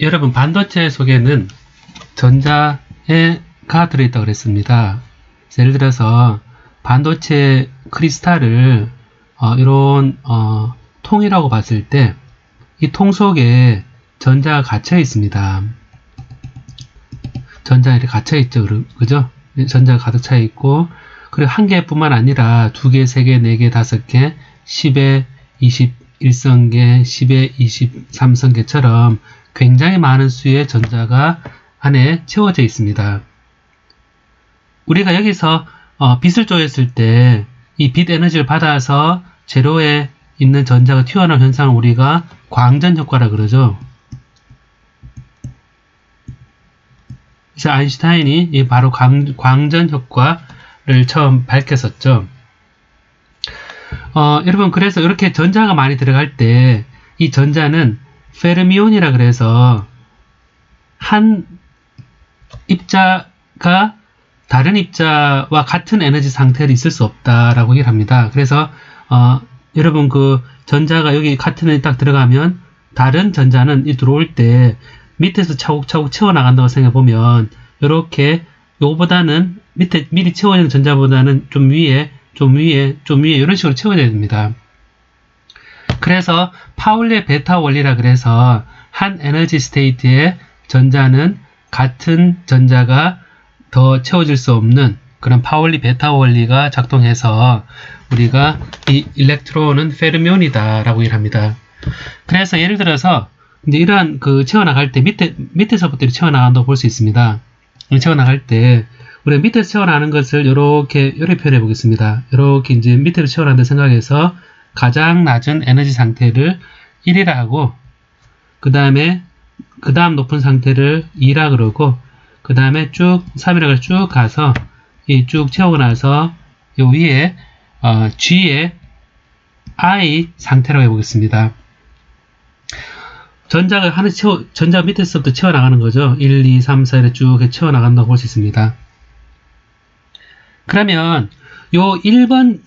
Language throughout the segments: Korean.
여러분 반도체 속에는 전자가 들어있다고 그랬습니다. 예를 들어서 반도체 크리스탈을 이런 통이라고 봤을 때 이 통 속에 전자가 갇혀 있습니다. 전자가 이렇게 갇혀 있죠. 그죠? 전자가 가득 차 있고, 그리고 한 개뿐만 아니라 2개, 3개, 4개, 5개, 10에 21선계, 10에 23선계처럼 굉장히 많은 수의 전자가 안에 채워져 있습니다. 우리가 여기서 빛을 조였을 때 이 빛 에너지를 받아서 재료에 있는 전자가 튀어나온 현상을 우리가 광전 효과라 그러죠. 그래서 아인슈타인이 바로 광전 효과를 처음 밝혔었죠. 여러분, 그래서 이렇게 전자가 많이 들어갈 때 이 전자는 페르미온이라 그래서 한 입자가 다른 입자와 같은 에너지 상태로 있을 수 없다라고 얘기를 합니다. 그래서 여러분 그 전자가 여기 같은 에 딱 들어가면 다른 전자는 들어올 때 밑에서 차곡차곡 채워나간다고 생각해보면 이렇게 요거보다는 밑에 미리 채워진 전자보다는 좀 위에 이런 식으로 채워져야 됩니다. 그래서 파울리의 베타 원리라 그래서 한 에너지 스테이트의 전자는 같은 전자가 더 채워질 수 없는 그런 파울리 베타 원리가 작동해서 우리가 이 일렉트론은 페르미온이다 라고 얘기를 합니다. 그래서 예를 들어서 이제 이러한 그 채워나갈 때 밑에서부터 채워나간다고 볼 수 있습니다. 채워나갈 때 우리가 밑에서 채워나가는 것을 이렇게 표현해 보겠습니다. 이렇게 이제 밑에서 채워나간다 생각해서 가장 낮은 에너지 상태를 1이라 하고 그 다음 높은 상태를 2라 그러고 그 다음에 쭉 3이라고 쭉 가서 이 쭉 채우고 나서 요 위에 G의 I 상태라고 해보겠습니다. 전자가 밑에서부터 채워나가는 거죠. 1, 2, 3, 4 이렇게 쭉 채워나간다고 볼 수 있습니다. 그러면 요 1번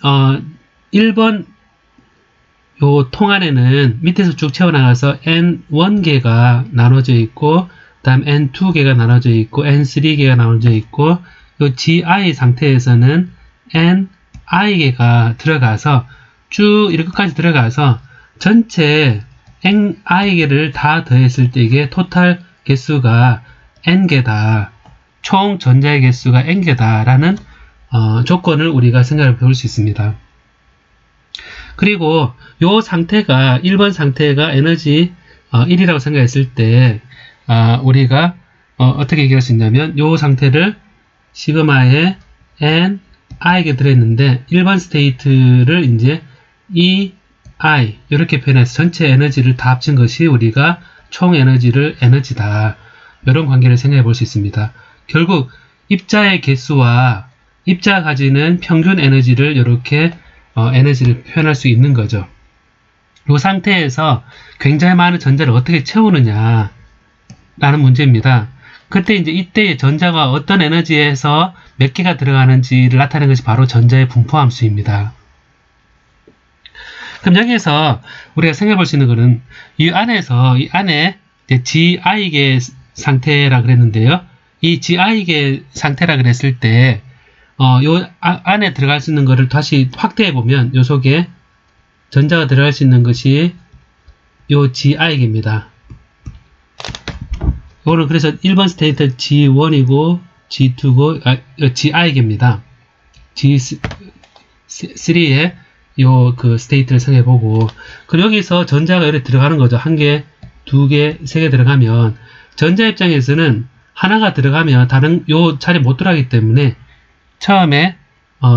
요 통 안에는 밑에서 쭉 채워나가서 N1개가 나눠져 있고 다음 N2개가 나눠져 있고 N3개가 나눠져 있고 요 GI 상태에서는 NI개가 들어가서 쭉 이렇게 끝까지 들어가서 전체 NI개를 다 더했을 때 이게 토탈 개수가 N개다. 총 전자의 개수가 N개다 라는 조건을 우리가 생각해 볼 수 있습니다. 그리고 요 상태가 1번 상태가 에너지 1이라고 생각했을 때 우리가 어떻게 얘기할 수 있냐면 요 상태를 시그마에 N, I게 들어있는데 1번 스테이트를 이제 EI 이렇게 표현해서 전체 에너지를 다 합친 것이 우리가 총 에너지를 에너지다. 이런 관계를 생각해 볼 수 있습니다. 결국 입자의 개수와 입자가 가지는 평균 에너지를 이렇게 에너지를 표현할 수 있는 거죠. 이 상태에서 굉장히 많은 전자를 어떻게 채우느냐 라는 문제입니다. 그때 이제 이때의 전자가 어떤 에너지에서 몇 개가 들어가는지를 나타내는 것이 바로 전자의 분포함수입니다. 그럼 여기에서 우리가 생각해 볼 수 있는 것은 이 안에 GI계 상태라 그랬는데요. 이 GI계 상태라 그랬을 때 요 안에 들어갈 수 있는 것을 다시 확대해 보면 요 속에 전자가 들어갈 수 있는 것이 요 GI계입니다. 이거는 그래서 1번 스테이트 G1이고 G2고 GI계입니다. G3의 요 그 스테이트를 생각해 보고 그리고 여기서 전자가 이렇게 들어가는 거죠. 1개, 2개, 3개 들어가면 전자 입장에서는 하나가 들어가면 다른 요 자리에 못 들어가기 때문에 처음에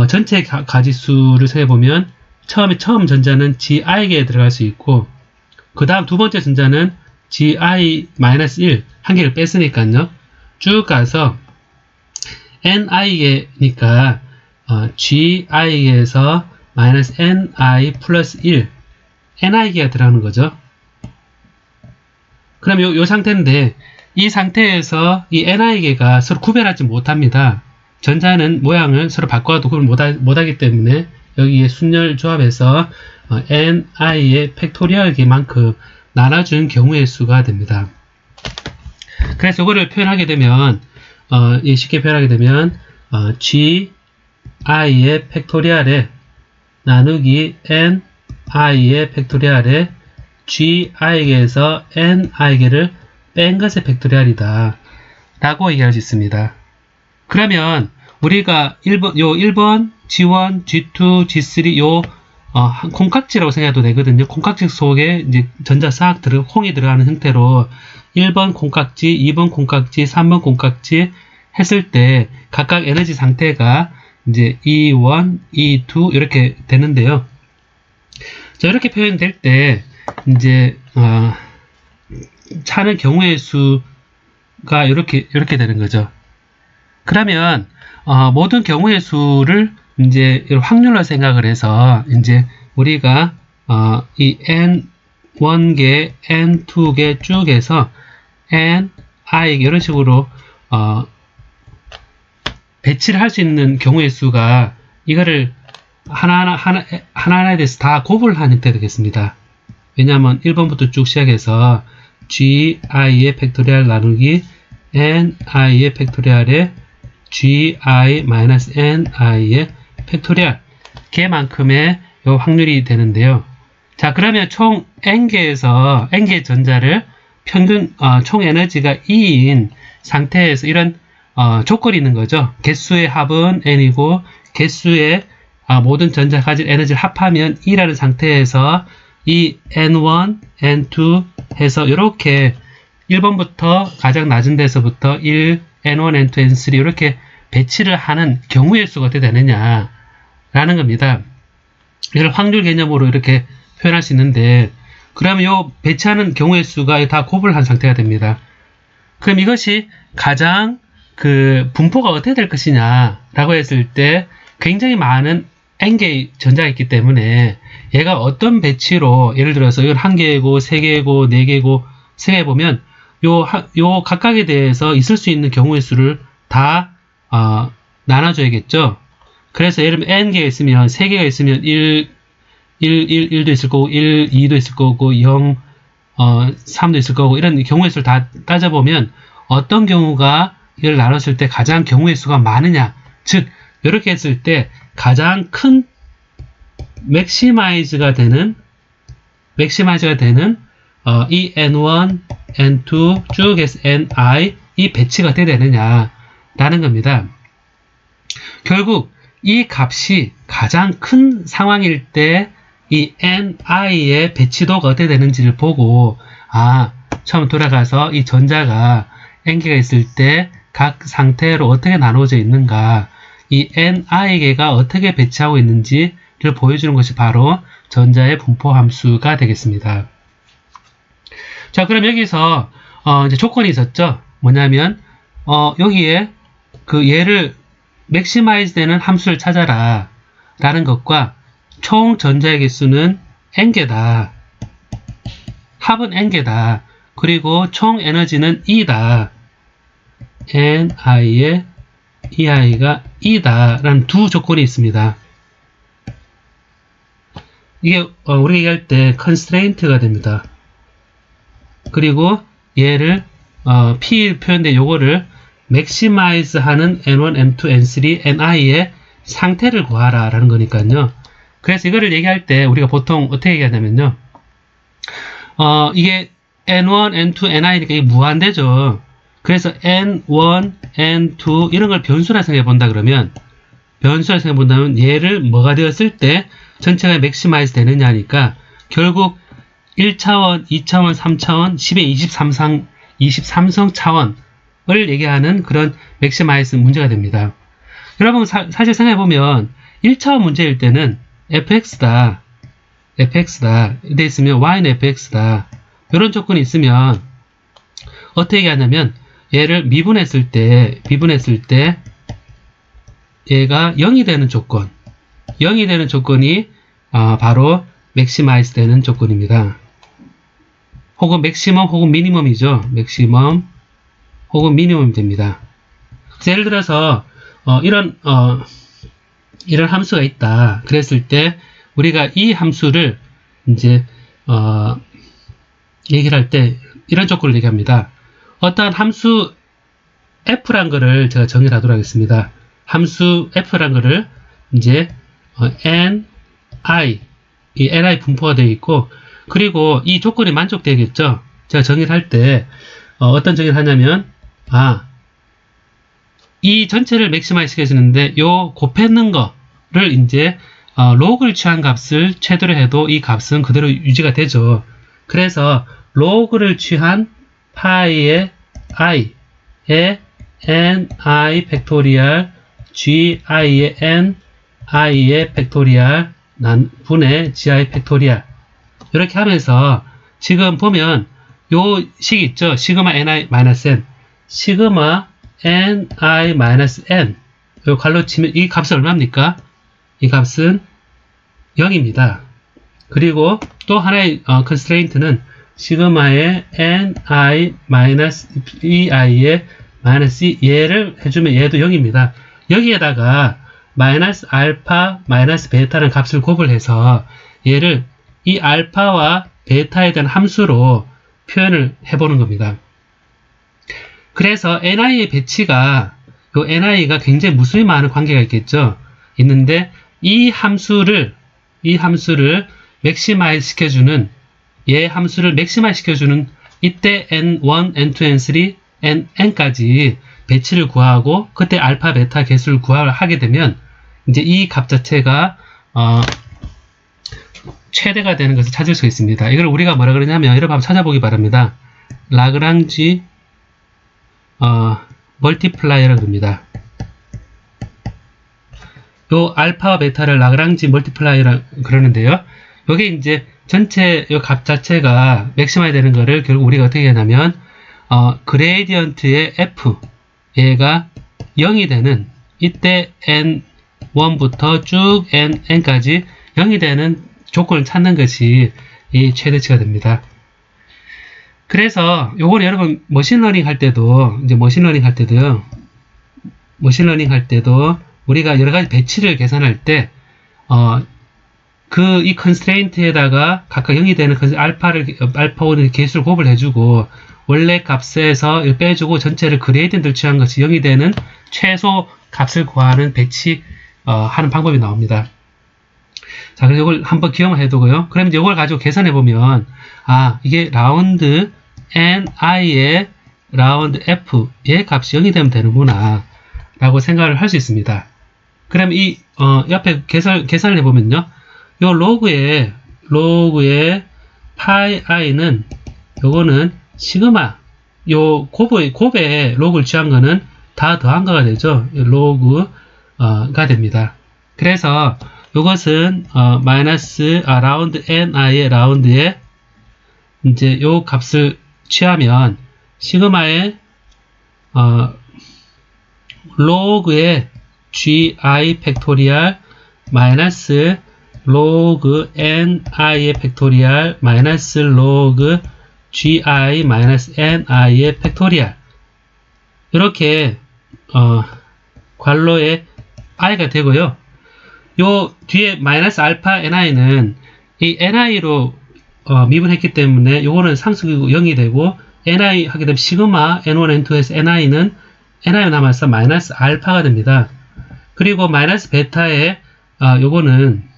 전체 가지수를 세보면 처음 전자는 GI계에 들어갈 수 있고 그 다음 두 번째 전자는 GI-1 한 개를 뺐으니까요. 쭉 가서 NI계니까 GI계에서 -NI 플러스 1 NI계가 들어가는 거죠. 그럼 요 상태인데 이 상태에서 이 NI계가 서로 구별하지 못합니다. 전자는 모양을 서로 바꿔도 구별 못하기 때문에 여기에 순열 조합에서 NI의 팩토리얼계만큼 나눠준 경우의 수가 됩니다. 그래서 이거를 표현하게 되면 쉽게 표현하게 되면 gi의 팩토리얼에 나누기 ni의 팩토리얼에 gi에게서 ni개를 뺀 것의 팩토리얼이다 라고 얘기할 수 있습니다. 그러면 우리가 1번 G1, G2, G3 콩깍지라고 생각해도 되거든요. 콩깍지 속에 이제 전자 싹 홍이 들어가는 형태로 1번 콩깍지, 2번 콩깍지, 3번 콩깍지 했을 때 각각 에너지 상태가 이제 E1, E2 이렇게 되는데요. 자, 이렇게 표현될 때 이제 차는 경우의 수가 이렇게 되는 거죠. 그러면 모든 경우의 수를 이제 확률로 생각을 해서 이제 우리가 이 n1개, n2개 쭉 해서 n, i 이런 식으로 배치를 할 수 있는 경우의 수가 이거를 하나하나에 대해서 다 곱을 한 형태가 되겠습니다. 왜냐하면 1번부터 쭉 시작해서 gi의 팩토리얼 나누기 ni의 팩토리얼에 gi-ni의 팩토리얼 걔만큼의 요 확률이 되는데요. 자, 그러면 총 n개에서 n개 전자를 평균 총 에너지가 2인 상태에서 이런 조건이 있는 거죠. 개수의 합은 n이고 개수의 모든 전자가 가진 에너지를 합하면 2라는 상태에서 이 n1, n2 해서 이렇게 1번부터 가장 낮은 데서부터 1, n1, n2, n3 이렇게 배치를 하는 경우의 수가 어떻게 되느냐 라는 겁니다. 이걸 확률 개념으로 이렇게 표현할 수 있는데, 그러면 요 배치하는 경우의 수가 다 곱을 한 상태가 됩니다. 그럼 이것이 가장 분포가 어떻게 될 것이냐 라고 했을 때 굉장히 많은 n개의 전자가 있기 때문에 얘가 어떤 배치로, 예를 들어서 이건 1개고 3개고 4개고 3개 보면 요 각각에 대해서 있을 수 있는 경우의 수를 다 나눠줘야겠죠. 그래서 예를 들면 n개가 있으면 3개가 있으면 1도 있을 거고 1, 2도 있을 거고 0, 3도 있을 거고 이런 경우의 수를 다 따져보면 어떤 경우가 이걸 나눴을 때 가장 경우의 수가 많으냐, 즉 이렇게 했을 때 가장 큰 맥시마이즈가 되는 이 n1, n2 쭉 해서 ni 이 배치가 어떻게 되느냐 라는 겁니다. 결국 이 값이 가장 큰 상황일 때 이 ni의 배치도가 어떻게 되는지를 보고 처음 돌아가서 이 전자가 n개가 있을 때 각 상태로 어떻게 나누어져 있는가, 이 ni개가 어떻게 배치하고 있는지를 보여주는 것이 바로 전자의 분포 함수가 되겠습니다. 자, 그럼 여기서 이제 조건이 있었죠. 뭐냐면 여기에 얘를 맥시마이즈 되는 함수를 찾아라 라는 것과 총 전자의 개수는 n개다, 합은 n개다, 그리고 총 에너지는 E다, ni의 ei가 E다 라는 두 조건이 있습니다. 이게 우리가 얘기할 때 constraint가 됩니다. 그리고 얘를 P 표현된 요거를 maximize 하는 N1, N2, N3, Ni의 상태를 구하라 라는 거니까요. 그래서 이거를 얘기할 때 우리가 보통 어떻게 얘기하냐면요. 이게 N1, N2, Ni니까 이게 무한대죠. 그래서 N1, N2 이런 걸 변수라 생각해 본다 그러면, 변수라 생각해 본다면 얘를 뭐가 되었을 때 전체가 맥시마이즈 되느냐 하니까 결국 1차원, 2차원, 3차원, 10의 23성 차원을 얘기하는 그런 맥시마이즈 문제가 됩니다. 여러분 사실 생각해보면 1차원 문제일 때는 fx다 돼 있으면 y는 fx다 이런 조건이 있으면 어떻게 얘기하냐면 얘를 미분했을 때 얘가 0이 되는 조건이 바로 맥시마이즈 되는 조건입니다. 혹은 맥시멈 혹은 미니멈이죠. 맥시멈 혹은 미니멈이 됩니다. 예를 들어서 이런 함수가 있다 그랬을 때 우리가 이 함수를 이제 얘기를 할 때 이런 조건을 얘기합니다. 어떠한 함수 f란 거를 제가 정의를 하도록 하겠습니다. 함수 f란 거를 이제 ni, 이 ni 분포가 되어 있고, 그리고 이 조건이 만족되겠죠. 제가 정의를 할 때 어떤 정의를 하냐면, 이 전체를 맥시마이즈 시켜주는데 요 곱했는 거를 이제 로그를 취한 값을 최대로 해도 이 값은 그대로 유지가 되죠. 그래서 로그를 취한 파이의 i의 ni 팩토리얼 gi의 ni의 팩토리얼 분의 gi 팩토리얼, 이렇게 하면서 지금 보면 요 식 있죠. 시그마 ni-n, 시그마 ni-n, 요 괄호 치면 이 값은 얼마입니까? 이 값은 0입니다. 그리고 또 하나의 constraint는 시그마의 ni-ei의 마이너스 얘를 해주면 얘도 0입니다. 여기에다가 마이너스 알파, 마이너스 베타라는 값을 곱을 얘를 이 알파와 베타에 대한 함수로 표현을 해보는 겁니다. 그래서 ni의 배치가, 요 ni가 굉장히 무수히 많은 관계가 있는데 이 함수를 맥시마이즈 시켜주는, 얘 함수를 맥시마이즈 시켜주는 이때 n1, n2, n3, n까지 배치를 구하고 그때 알파, 베타 개수를 구하게 되면 이제 이 값 자체가 최대가 되는 것을 찾을 수 있습니다. 이걸 우리가 뭐라 그러냐면, 여러분 한번 찾아보기 바랍니다. 라그랑지 멀티플라이어라고 합니다. 요 알파와 베타를 라그랑지 멀티플라이어라 그러는데요. 요게 이제 전체 요 값 자체가 맥시마이 되는 거를 결국 우리가 어떻게 하냐면 그레이디언트의 f, 얘가 0이 되는 이때 n1부터 쭉 n까지 0이 되는 조건을 찾는 것이 이 최대치가 됩니다. 그래서 요거는 여러분 머신러닝 할 때도 우리가 여러 가지 배치를 계산할 때 이 컨스트레인트에다가 각각 0이 되는 알파오는 개수를 곱을 해주고 원래 값에서 빼주고 전체를 그레이디언트를 취한 것이 0이 되는 최소 값을 구하는 배치 하는 방법이 나옵니다. 자, 그래서 이걸 한번 기억을 해두고요. 그럼 이제 이걸 가지고 계산해 보면 이게 라운드 ni의 라운드 f의 값이 0이 되면 되는구나 라고 생각을 할 수 있습니다. 그럼 이 옆에 계산을 해보면요, 요 로그의 파이 i는 요거는 시그마, 요 곱의 로그를 취한 거는 다 더한 거가 되죠. 로그가 됩니다. 그래서 요것은 마이너스 라운드 ni의 라운드에 이제 요 값을 취하면 시그마의 로그의 gi 팩토리얼 마이너스 로그 ni의 팩토리얼 마이너스 로그 gi 마이너스 ni의 팩토리얼, 이렇게 괄호에 i가 되고요. 요 뒤에 마이너스 알파 ni는 이 ni로 미분했기 때문에 요거는 상수기고 0이 되고, ni 하게 되면 시그마 n1, n2에서 ni는 ni가 남아서 마이너스 알파가 됩니다. 그리고 마이너스 베타에 요거는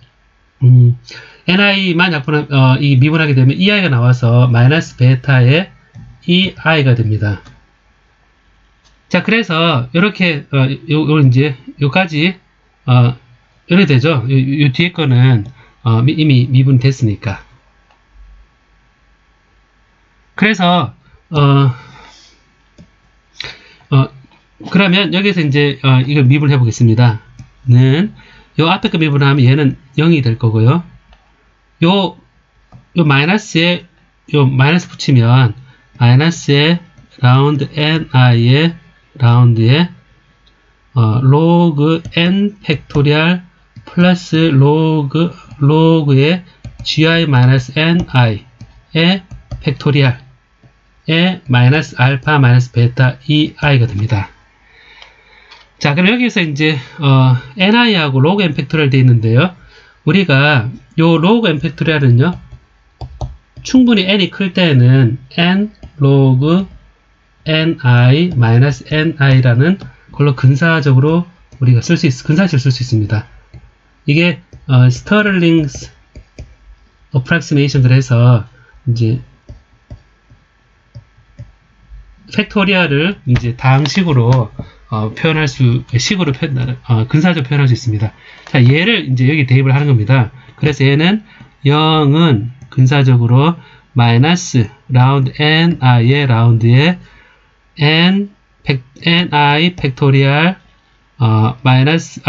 ni만 약분한 이 미분하게 되면 ei가 나와서 마이너스 베타에 ei가 됩니다. 자, 그래서 이렇게 이제 요까지 이렇게 되죠. 요 뒤에 거는 이미 미분됐으니까. 그래서 그러면 여기서 이제 이걸 미분해 보겠습니다. 요 앞에 거 미분하면 얘는 0이 될 거고요. 요 마이너스에 요 마이너스 붙이면 마이너스에 라운드 ni의 라운드에 로그 n 팩토리얼 플러스 로그의 gi 마이너스 ni의 팩토리얼 에 마이너스 알파 마이너스 베타 ei가 됩니다. 자, 그럼 여기서 이제 ni하고 로그 n 팩토리얼 되어 있는데요. 우리가 요 로그 n 팩토리얼은요, 충분히 n이 클 때는 n 로그 ni-ni라는 걸로 근사적으로 우리가 근사식을 쓸 수 있습니다. 이게 스터링스 어프락시메이션 그래서 이제 팩토리얼을 이제 다항식으로 근사적으로 표현할 수 있습니다. 자, 얘를 이제 여기 대입을 하는 겁니다. 그래서 얘는 0은 근사적으로 마이너스 라운드 ni의 라운드에 ni 팩토리얼 마이너스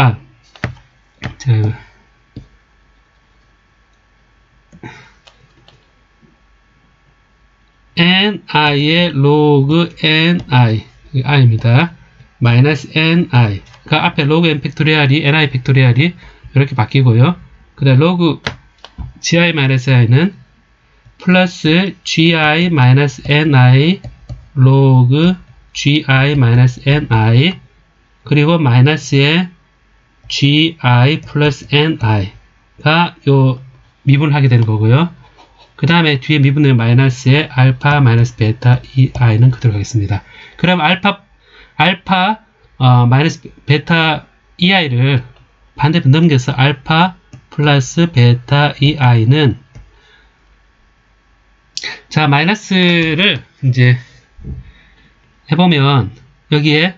ni의 로그 ni i입니다. 마이너스 ni 그 앞에 로그 n 팩토리얼이 ni 팩토리얼이 이렇게 바뀌고요. 그 다음 로그 gi 마이너스 i는 플러스 gi 마이너스 ni 로그 gi 마이너스 ni 그리고 마이너스에 gi 플러스 ni가 요 미분하게 되는 거고요. 그 다음에 뒤에 미분의 마이너스에 알파 마이너스 베타 ei는 그대로 가겠습니다. 그럼 알파 마이너스 베타 ei를 반대편 넘겨서 알파 플러스 베타 ei는 자 마이너스를 이제 해보면 여기에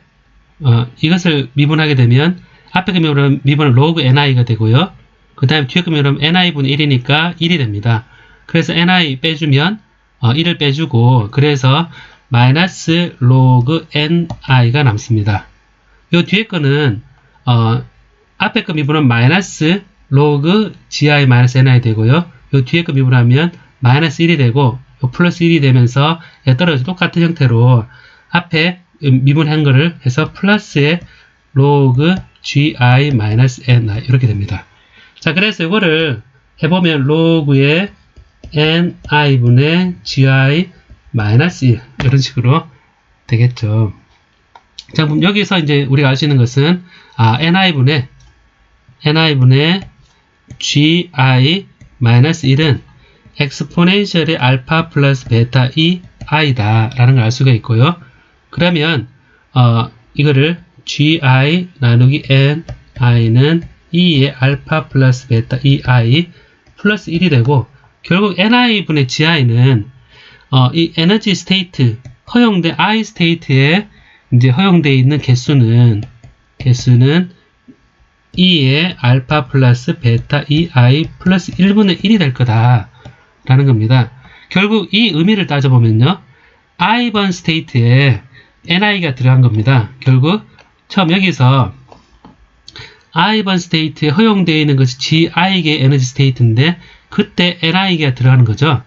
이것을 미분하게 되면 앞에 거 미분은 로그 ni가 되고요. 그 다음에 뒤에 거 미분은 ni분의 1이니까 1이 됩니다. 그래서 ni 빼주면 1을 빼주고 그래서 마이너스 로그 ni가 남습니다. 요 뒤에 거는 앞에 거 미분은 마이너스 로그 gi 마이너스 ni 되고요. 요 뒤에 거 미분하면 마이너스 1이 되고 요 플러스 1이 되면서 떨어져 똑같은 형태로 앞에 미분한 거를 해서 플러스의 로그 gi 마이너스 ni 이렇게 됩니다. 자 그래서 이거를 해보면 로그의 ni분의 gi 마이너스 1 이런 식으로 되겠죠. 자 그럼 여기서 이제 우리가 알 수 있는 것은 ni분의 gi 마이너스 1은 엑스포넨셜의 알파 플러스 베타 ei다 라는 걸 알 수가 있고요. 그러면 이거를 gi 나누기 ni는 2의 알파 플러스 베타 ei 플러스 1이 되고 결국 ni분의 gi는 이 에너지 스테이트 허용된 i 스테이트에 이제 허용되어 있는 개수는 2의 알파 플러스 베타 ei 플러스 1분의 1이 될 거다 라는 겁니다. 결국 이 의미를 따져보면요. i번 스테이트에 ni가 들어간 겁니다. 결국 처음 여기서 i번 스테이트에 허용되어 있는 것이 gi의 에너지 스테이트인데 그때 ni가 들어가는 거죠.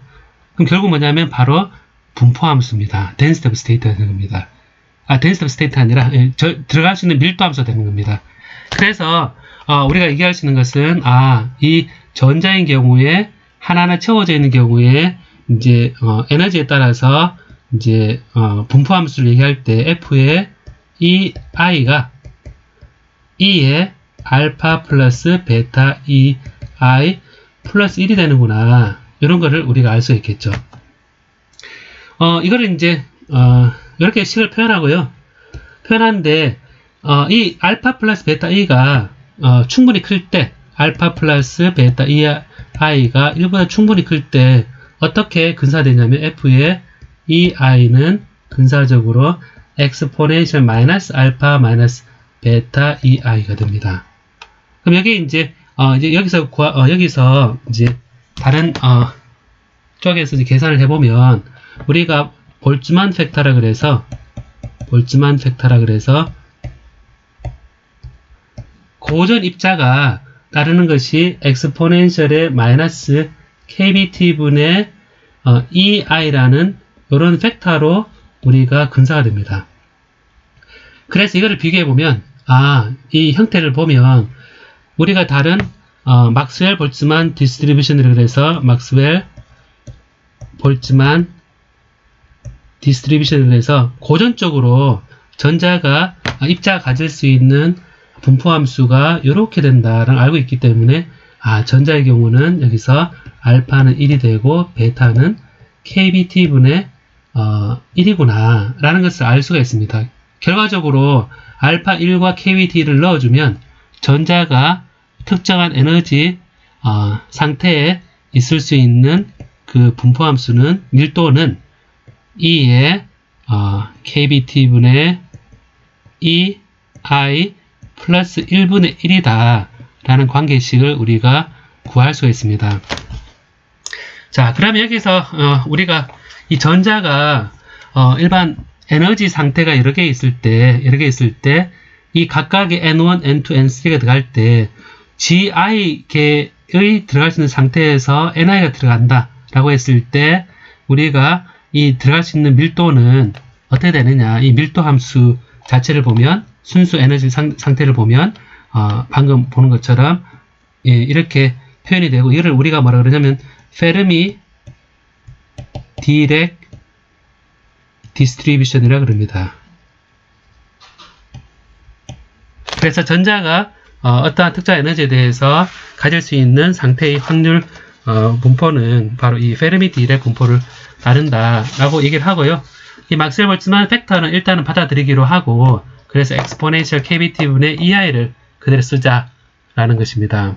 그럼 결국 뭐냐면 바로 분포함수입니다. density of state가 되는 겁니다. density of state 아니라 들어갈 수 있는 밀도함수가 되는 겁니다. 그래서 우리가 얘기할 수 있는 것은 이 전자인 경우에 하나하나 채워져 있는 경우에 이제 에너지에 따라서 이제 분포함수를 얘기할 때 F의 이 i가 E의 알파 플러스 베타 ei 플러스 1이 되는구나. 이런 거를 우리가 알 수 있겠죠. 이거를 이제 이렇게 식을 표현하고요. 표현하는데 이 알파 플러스 베타 e가 충분히 클 때 알파 플러스 베타 ei가 1보다 충분히 클 때 어떻게 근사되냐면 F의 ei는 근사적으로 exponential 마이너스 알파 마이너스 베타 ei가 됩니다. 그럼 여기 이제 여기서 이제 다른 쪽에서 이제 계산을 해보면 우리가 볼츠만 팩터라 그래서 고전 입자가 따르는 것이 엑스포넨셜의 마이너스 kbt분의 ei라는 이런 팩터로 우리가 근사가 됩니다. 그래서 이거를 비교해보면 이 형태를 보면 우리가 다른 막스웰 볼츠만 디스트리뷰션을 그래서 막스웰 볼츠만 디스트리뷰션을 해서 고전적으로 전자가 입자가 가질 수 있는 분포함수가 이렇게 된다라는 알고 있기 때문에 전자의 경우는 여기서 알파는 1이 되고 베타는 kbt분의 1이구나 라는 것을 알 수가 있습니다. 결과적으로 알파 1과 KBT를 넣어주면 전자가 특정한 에너지 상태에 있을 수 있는 그 분포함수는 밀도는 E의 KBT분의 EI 플러스 1분의 1이다 라는 관계식을 우리가 구할 수가 있습니다. 자, 그러면 여기서 우리가 이 전자가 일반 에너지 상태가 여러 개 있을 때 이 각각의 N1, N2, N3가 들어갈 때 GI계의 들어갈 수 있는 상태에서 NI가 들어간다 라고 했을 때 우리가 이 들어갈 수 있는 밀도는 어떻게 되느냐, 이 밀도 함수 자체를 보면 순수 에너지 상태를 보면 방금 보는 것처럼 이렇게 표현이 되고, 이를 우리가 뭐라 그러냐면 페르미 디렉 디스트리뷰션이라 그럽니다. 그래서 전자가 어떠한 특정 에너지에 대해서 가질 수 있는 상태의 확률 분포는 바로 이 페르미 디렉 분포를 따른다라고 얘기를 하고요. 이 막스웰 볼츠만 팩터는 일단은 받아들이기로 하고, 그래서 exponential kBt분의 EI를 그대로 쓰자라는 것입니다.